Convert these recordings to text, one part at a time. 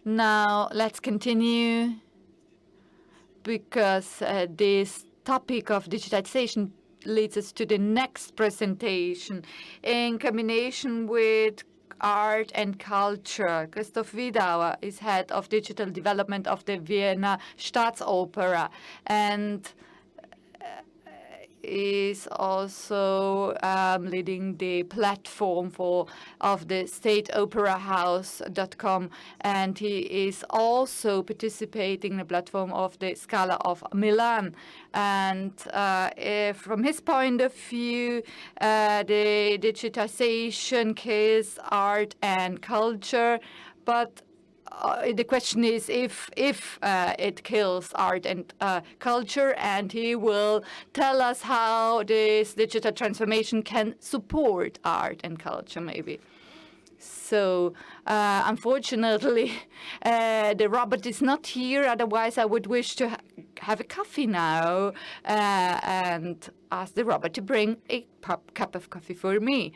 Now let's continue, because this topic of digitization leads us to the next presentation in combination with art and culture. Christoph Wiedauer is head of digital development of the Vienna Staatsoper and is also leading the platform of the stateoperahouse.com, and he is also participating in the platform of the Scala of Milan. And from his point of view, the digitization kills art and culture, but the question is if it kills art and culture, and he will tell us how this digital transformation can support art and culture, maybe. So unfortunately, the robot is not here. Otherwise, I would wish to have a coffee now and ask the robot to bring a cup of coffee for me.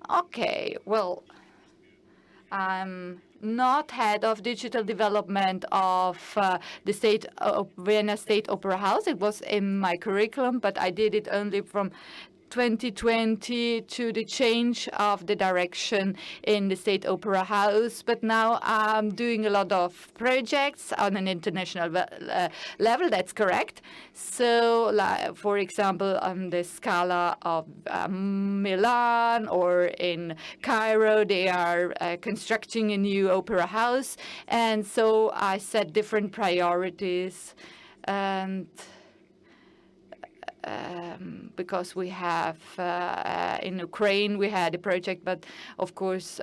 Okay, well, I'm not head of digital development of the Vienna State Opera House. It was in my curriculum, but I did it only from 2020 to the change of the direction in the State Opera House. But now I'm doing a lot of projects on an international level, that's correct. So, for example, on the Scala of Milan or in Cairo, they are constructing a new opera house. And so I set different priorities, and because we have in Ukraine we had a project, but of course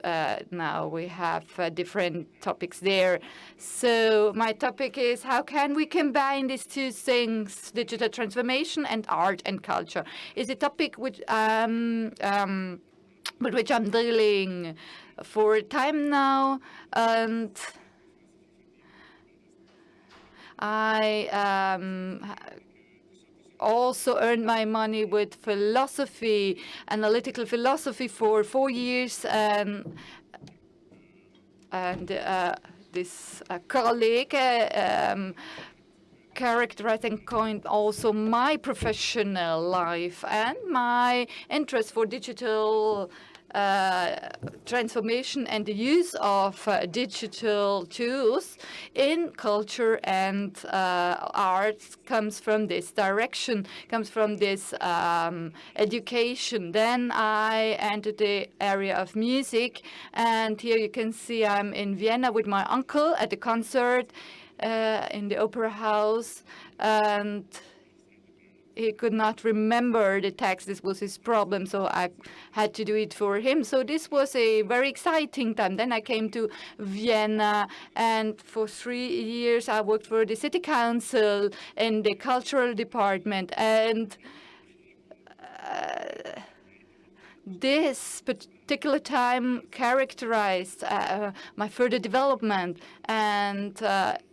now we have different topics there. So my topic is, how can we combine these two things, digital transformation and art and culture? Is a topic with which I'm dealing for a time now, and I also earned my money with philosophy, analytical philosophy, for 4 years, and this colleague characterized and coined also my professional life and my interest for digital transformation and the use of digital tools in culture and art comes from this direction, comes from this education. Then I entered the area of music, and here you can see I'm in Vienna with my uncle at a concert in the opera house, and he could not remember the text. This was his problem, so I had to do it for him. So this was a very exciting time. Then I came to Vienna, and for 3 years I worked for the city council in the cultural department. And this particular time characterized my further development, and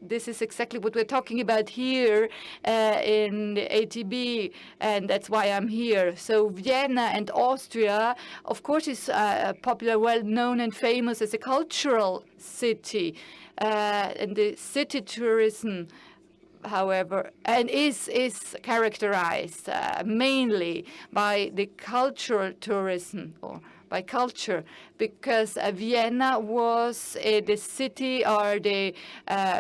this is exactly what we're talking about here in the ATB, and that's why I'm here. So Vienna and Austria, of course, is popular, well known and famous as a cultural city, and the city tourism, however, and is characterized mainly by the cultural tourism, or by culture, because Vienna was the city, or the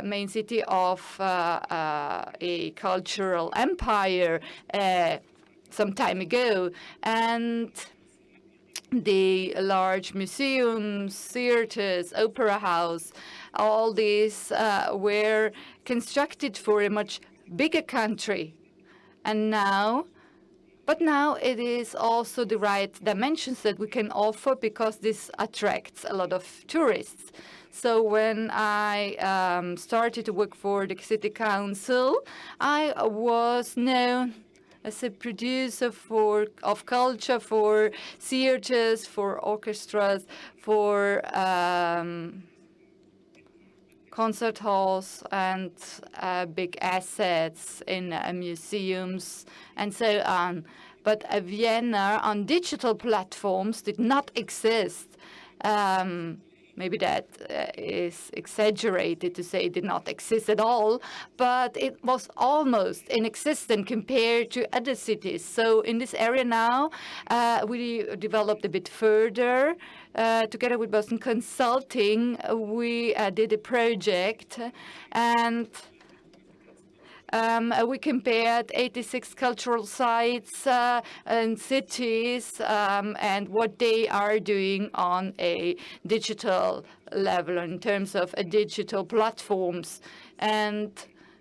main city of a cultural empire some time ago, and the large museums, theaters, opera house, all these were constructed for a much bigger country. And now it is also the right dimensions that we can offer, because this attracts a lot of tourists. So when I started to work for the city council, I was known as a producer of culture, for theaters, for orchestras, for concert halls, and big assets in museums and so on. But Vienna on digital platforms did not exist. Maybe that is exaggerated to say it did not exist at all, but it was almost inexistent compared to other cities. So in this area now, we developed a bit further. Together with Boston Consulting, we did a project, and we compared 86 cultural sites and cities and what they are doing on a digital level in terms of digital platforms. And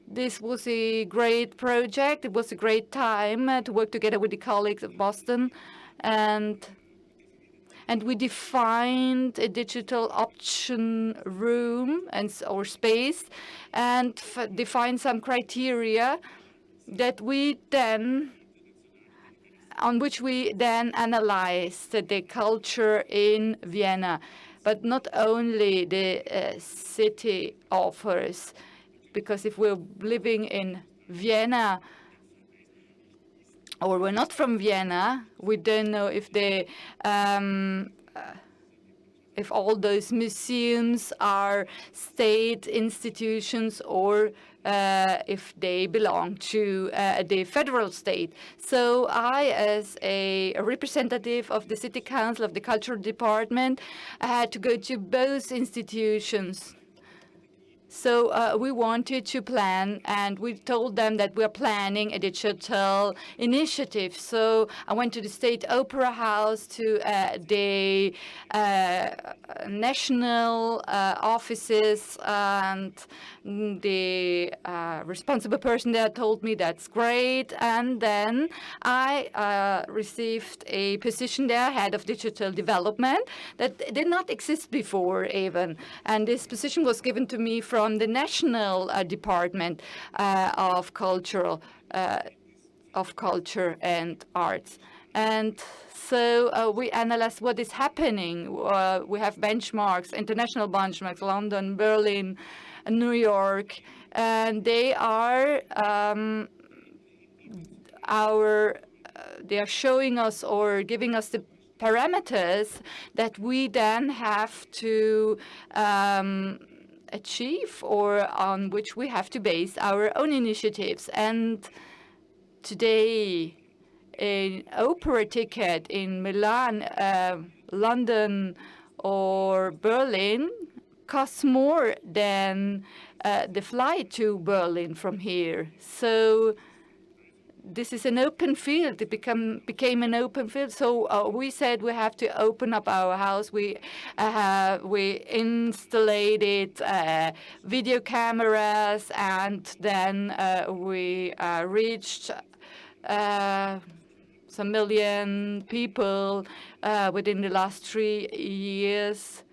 this was a great project. It was a great time to work together with the colleagues of Boston. And we defined a digital option room or space and defined some criteria that on which we then analyzed the culture in Vienna. But not only the city offers, because if we're living in Vienna, or we're not from Vienna, we don't know if all those museums are state institutions or if they belong to the federal state. So I, as a representative of the City Council of the Cultural Department, had to go to both institutions. So we wanted to plan, and we told them that we're planning a digital initiative. So I went to the State Opera House, to the national offices, and the responsible person there told me that's great. And then I received a position there, head of digital development, that did not exist before even. And this position was given to me from the National Department of Culture and Arts. And so we analyze what is happening. We have benchmarks, international benchmarks, London, Berlin, New York, and they are they are showing us or giving us the parameters that we then have to achieve, or on which we have to base our own initiatives. And today, an opera ticket in Milan, London, or Berlin costs more than the flight to Berlin from here. So this is an open field. It became an open field. So we said we have to open up our house. We installed video cameras, and then we reached some million people within the last 3 years.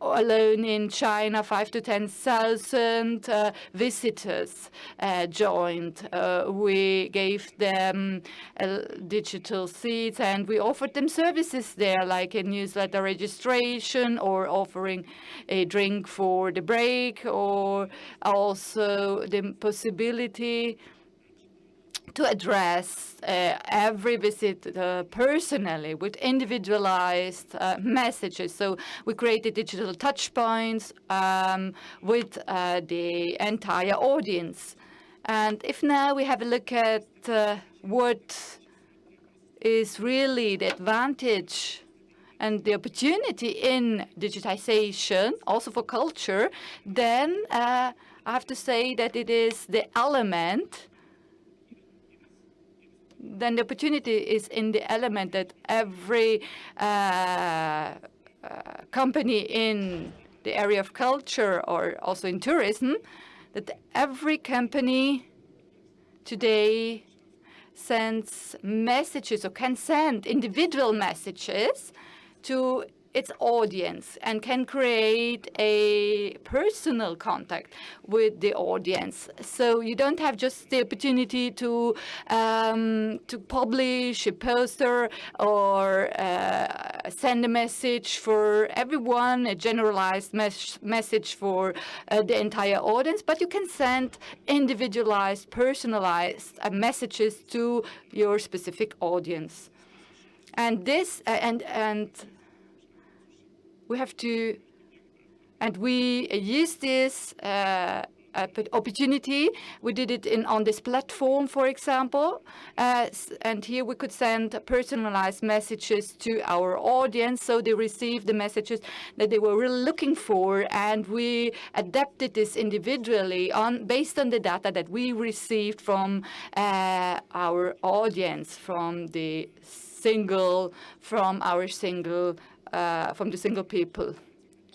Alone in China, 5,000 to 10,000 visitors joined. We gave them digital seats, and we offered them services there, like a newsletter registration, or offering a drink for the break, or also the possibility to address every visit personally with individualized messages. So we created digital touch points with the entire audience. And if now we have a look at what is really the advantage and the opportunity in digitization, also for culture, then I have to say that it is the element. Then the opportunity is in the element that every company in the area of culture, or also in tourism, that every company today sends messages, or can send individual messages to its audience, and can create a personal contact with the audience. So you don't have just the opportunity to publish a poster or send a message for everyone, a generalized message for the entire audience, but you can send individualized, personalized messages to your specific audience. And this we have to, and we use this opportunity. We did it on this platform, for example, and here we could send personalized messages to our audience, so they received the messages that they were really looking for, and we adapted this individually based on the data that we received from our audience, from the single people,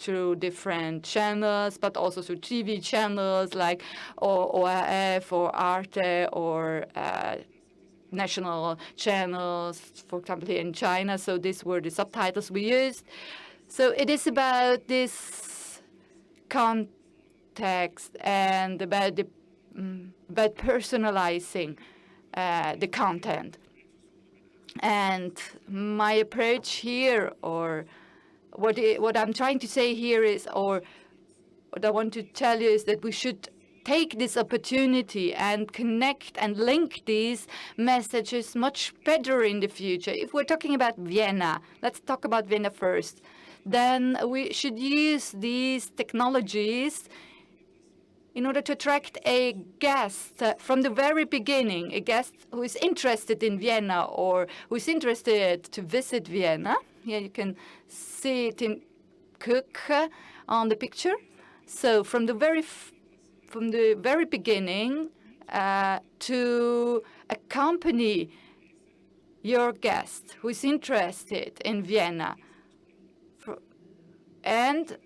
through different channels, but also through TV channels like ORF or Arte or national channels, for example, here in China. So these were the subtitles we used. So it is about this context and about personalizing the content. And my approach here, or what I'm trying to say here is, or what I want to tell you is that we should take this opportunity and connect and link these messages much better in the future. If we're talking about Vienna, let's talk about Vienna first. Then we should use these technologies in order to attract a guest from the very beginning, a guest who is interested in Vienna or who is interested to visit Vienna. Here you can see it in Cook on the picture. So from the very beginning, to accompany your guest who is interested in Vienna and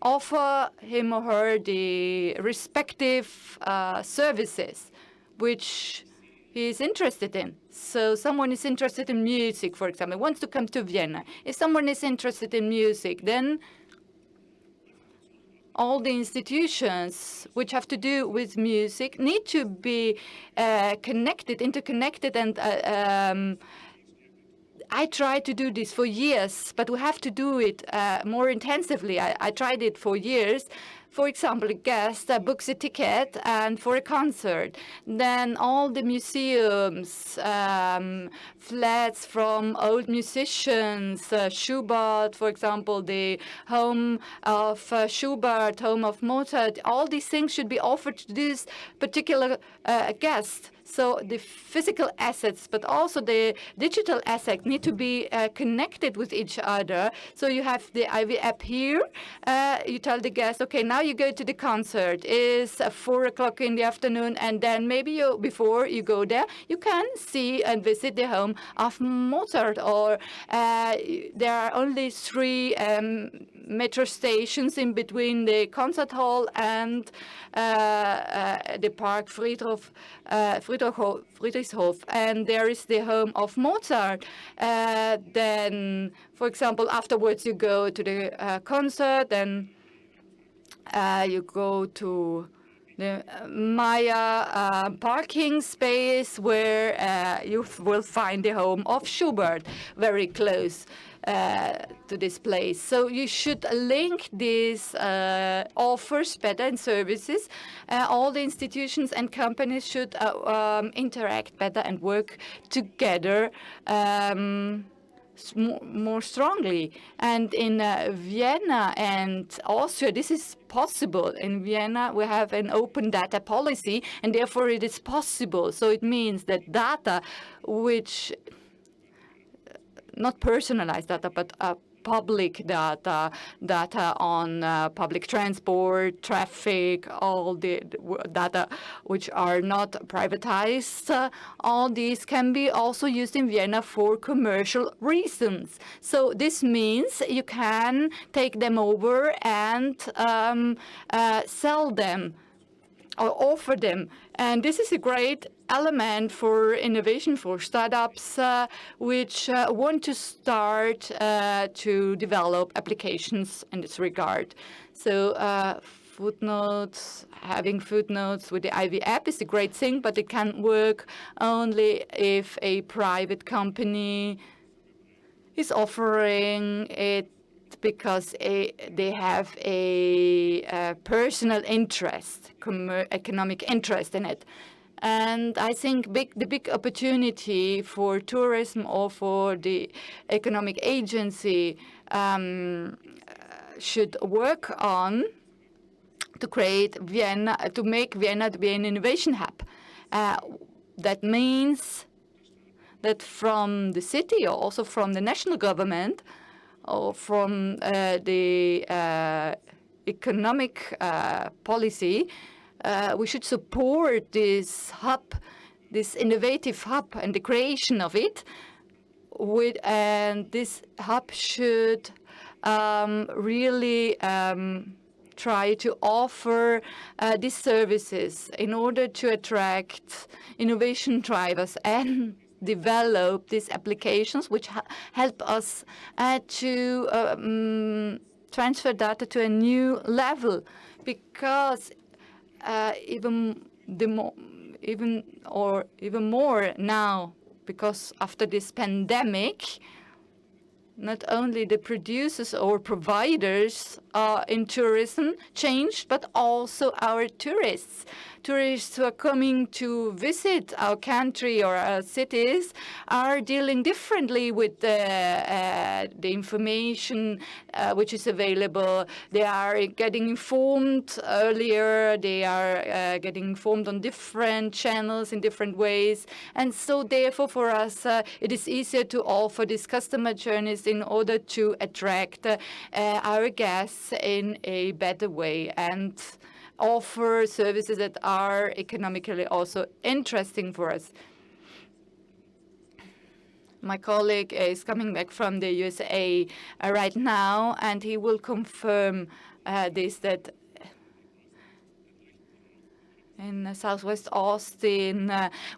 offer him or her the respective services which he is interested in. So someone is interested in music, for example, wants to come to Vienna. If someone is interested in music, then all the institutions which have to do with music need to be interconnected, and I tried to do this for years, but we have to do it more intensively. I tried it for years. For example, a guest books a ticket and for a concert. Then all the museums, flats from old musicians, Schubert, for example, the home of Schubert, home of Mozart, all these things should be offered to this particular guest. So the physical assets, but also the digital assets need to be connected with each other. So you have the IV app here. You tell the guest, okay, now you go to the concert. It's 4 o'clock in the afternoon, and then maybe before you go there, you can see and visit the home of Mozart. Or there are only 3 metro stations in between the concert hall and the park Friedrichshof, and there is the home of Mozart. Then, for example, afterwards you go to the concert, then you go to the Maya parking space where you will find the home of Schubert very close to this place. So you should link these offers better and services. All the institutions and companies should interact better and work together more strongly. And in Vienna and Austria, this is possible. In Vienna, we have an open data policy, and therefore it is possible. So it means that data which not personalized data, but public data on public transport, traffic, all the data which are not privatized, all these can be also used in Vienna for commercial reasons. So this means you can take them over and sell them or offer them. And this is a great element for innovation, for startups which want to start to develop applications in this regard. So having footnotes with the IV app is a great thing, but it can work only if a private company is offering it because they have a personal interest, economic interest in it. And I think the big opportunity for tourism or for the economic agency should work on to create Vienna, to make Vienna to be an innovation hub. That means that from the city or also from the national government or from the economic policy, we should support this hub, this innovative hub and the creation of it. And this hub should really try to offer these services in order to attract innovation drivers and develop these applications which help us to transfer data to a new level, because even more now, because after this pandemic, not only the producers or providers in tourism changed, but also our tourists. Tourists who are coming to visit our country or our cities are dealing differently with the information which is available. They are getting informed earlier. They are getting informed on different channels in different ways. And so therefore for us, it is easier to offer these customer journeys in order to attract our guests in a better way and offer services that are economically also interesting for us. My colleague is coming back from the USA right now, and he will confirm this, that in southwest Austin,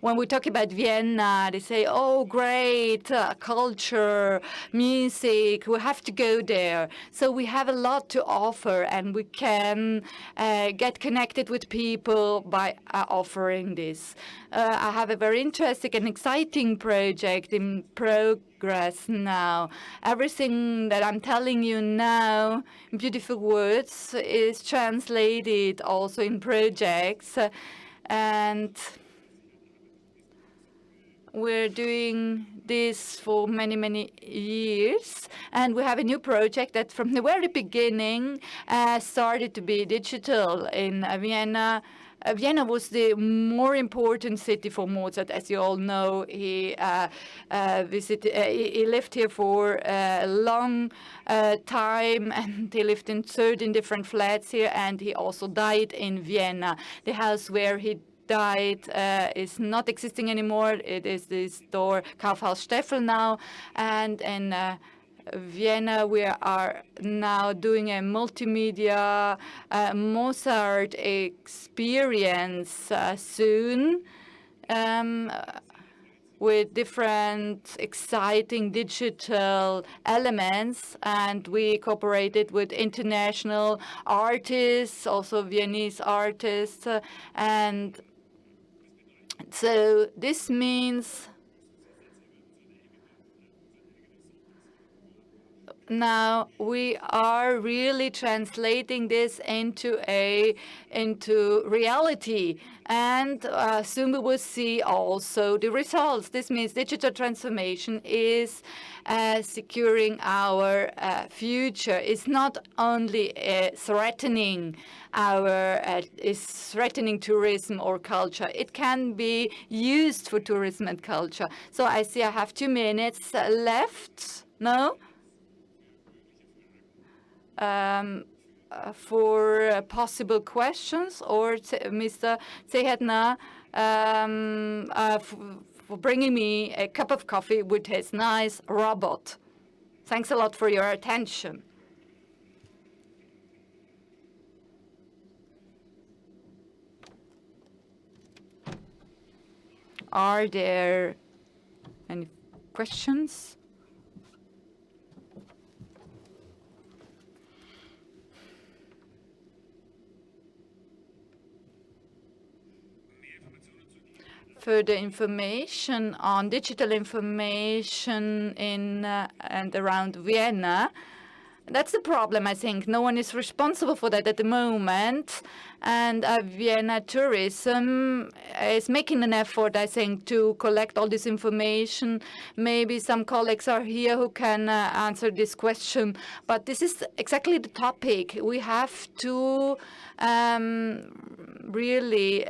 when we talk about Vienna, they say, oh, great, culture, music, we have to go there. So we have a lot to offer, and we can get connected with people by offering this. I have a very interesting and exciting project in progress now. Everything that I'm telling you now, in beautiful words, is translated also in projects. And we're doing this for many, many years. And we have a new project that from the very beginning started to be digital in Vienna. Vienna was the more important city for Mozart, as you all know. He he lived here for a long time, and he lived in 13 different flats here, and he also died in Vienna. The house where he died is not existing anymore. It is the store Kaufhaus Steffel now, and in Vienna, we are now doing a multimedia Mozart experience soon with different exciting digital elements, and we cooperated with international artists, also Viennese artists, and so this means now we are really translating this into reality, and soon we will see also the results. This means digital transformation is securing our future. It's not only threatening threatening tourism or culture. It can be used for tourism and culture. So I see I have 2 minutes left. No? For possible questions, or Mr. Zehedner for bringing me a cup of coffee with his nice robot. Thanks a lot for your attention. Are there any questions? Further information on digital information in and around Vienna. That's the problem, I think. No one is responsible for that at the moment. And Vienna Tourism is making an effort, I think, to collect all this information. Maybe some colleagues are here who can answer this question. But this is exactly the topic. We have to really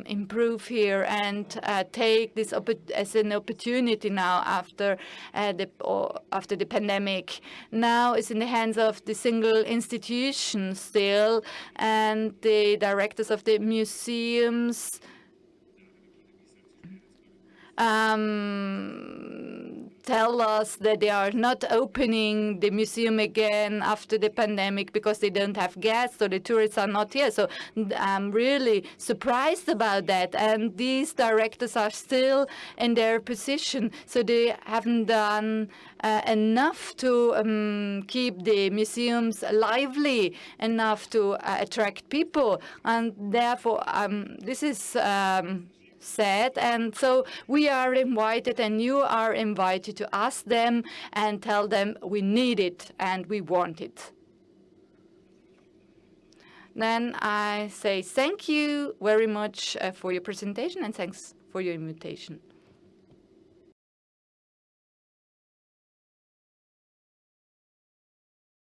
improve here and take this as an opportunity now after the pandemic. Now it's in the hands of the single institution still, and the directors of the museums tell us that they are not opening the museum again after the pandemic because they don't have guests or the tourists are not here. So I'm really surprised about that. And these directors are still in their position. So they haven't done enough to keep the museums lively enough to attract people. And therefore, this is said, and so we are invited and you are invited to ask them and tell them we need it and we want it. Then I say thank you very much for your presentation and thanks for your invitation.